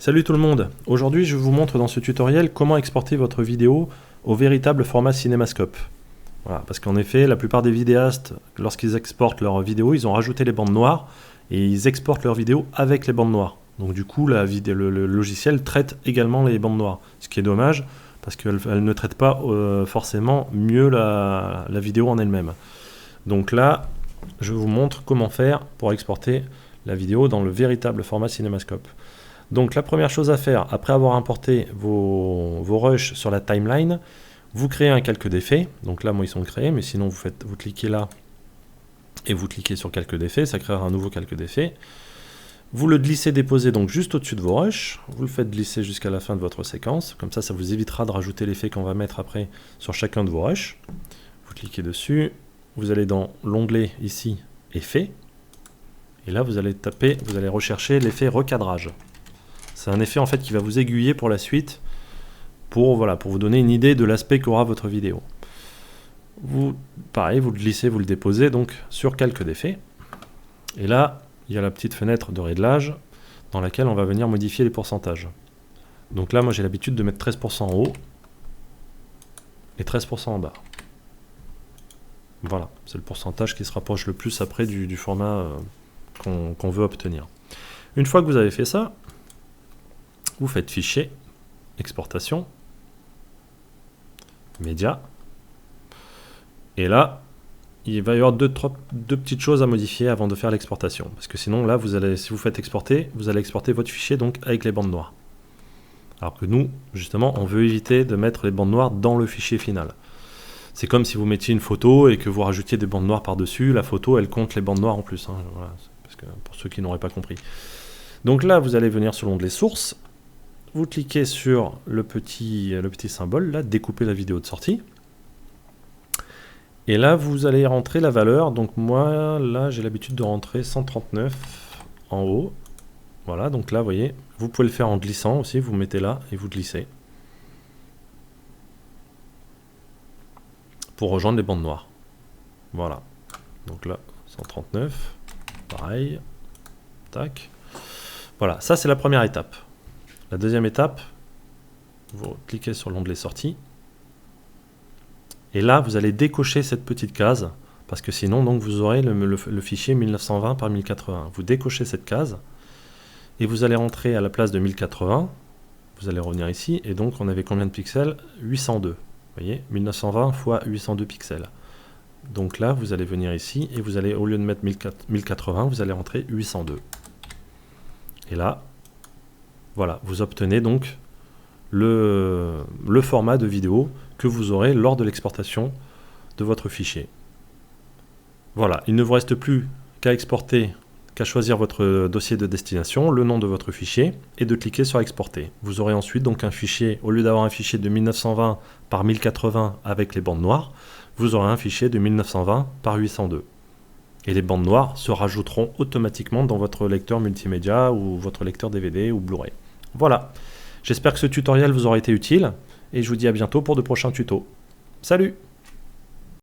Salut tout le monde, aujourd'hui je vous montre dans ce tutoriel comment exporter votre vidéo au véritable format CinemaScope. Voilà, parce qu'en effet, la plupart des vidéastes, lorsqu'ils exportent leurs vidéos, ils ont rajouté les bandes noires et ils exportent leurs vidéos avec les bandes noires. Donc du coup, le logiciel traite également les bandes noires, ce qui est dommage parce qu'elle ne traite pas forcément mieux la vidéo en elle-même. Donc là, je vous montre comment faire pour exporter la vidéo dans le véritable format CinemaScope. Donc la première chose à faire, après avoir importé vos rushs sur la timeline, vous créez un calque d'effets. Donc là, moi, ils sont créés, mais sinon, vous cliquez là et vous cliquez sur calque d'effets, ça créera un nouveau calque d'effets. Vous le glissez-déposez donc juste au-dessus de vos rushs, vous le faites glisser jusqu'à la fin de votre séquence, comme ça vous évitera de rajouter l'effet qu'on va mettre après sur chacun de vos rushs. Vous cliquez dessus, vous allez dans l'onglet ici, effets, et là vous allez rechercher l'effet recadrage. C'est un effet en fait qui va vous aiguiller pour la suite, pour vous donner une idée de l'aspect qu'aura votre vidéo. Pareil, vous le glissez, vous le déposez donc sur calque d'effets. Et là, il y a la petite fenêtre de réglage dans laquelle on va venir modifier les pourcentages. Donc là, moi j'ai l'habitude de mettre 13% en haut et 13% en bas. Voilà, c'est le pourcentage qui se rapproche le plus après du format qu'on veut obtenir. Une fois que vous avez fait ça, vous faites fichier, exportation, média, et là, il va y avoir deux petites choses à modifier avant de faire l'exportation, parce que sinon là, si vous faites exporter, vous allez exporter votre fichier donc avec les bandes noires. Alors que nous, justement, on veut éviter de mettre les bandes noires dans le fichier final. C'est comme si vous mettiez une photo et que vous rajoutiez des bandes noires par-dessus, la photo, elle compte les bandes noires en plus, hein, voilà, parce que pour ceux qui n'auraient pas compris. Donc là, vous allez venir sur l'onglet source, vous cliquez sur le petit symbole, là, découper la vidéo de sortie. Et là, vous allez rentrer la valeur. Donc moi, là, j'ai l'habitude de rentrer 139 en haut. Voilà, donc là, vous voyez, vous pouvez le faire en glissant aussi. Vous mettez là et vous glissez. Pour rejoindre les bandes noires. Voilà. Donc là, 139. Pareil. Tac. Voilà, ça c'est la première étape. La deuxième étape, vous cliquez sur l'onglet sortie. Et là, vous allez décocher cette petite case, parce que sinon, donc, vous aurez le fichier 1920 par 1080. Vous décochez cette case, et vous allez rentrer à la place de 1080. Vous allez revenir ici, et donc on avait combien de pixels? 802. Vous voyez, 1920 fois 802 pixels. Donc là, vous allez venir ici, et vous allez, au lieu de mettre 1080, vous allez rentrer 802. Et là, voilà, vous obtenez donc le format de vidéo que vous aurez lors de l'exportation de votre fichier. Voilà, il ne vous reste plus qu'à exporter, qu'à choisir votre dossier de destination, le nom de votre fichier, et de cliquer sur exporter. Vous aurez ensuite donc un fichier, au lieu d'avoir un fichier de 1920 par 1080 avec les bandes noires, vous aurez un fichier de 1920 par 802. Et les bandes noires se rajouteront automatiquement dans votre lecteur multimédia ou votre lecteur DVD ou Blu-ray. Voilà, j'espère que ce tutoriel vous aura été utile et je vous dis à bientôt pour de prochains tutos. Salut!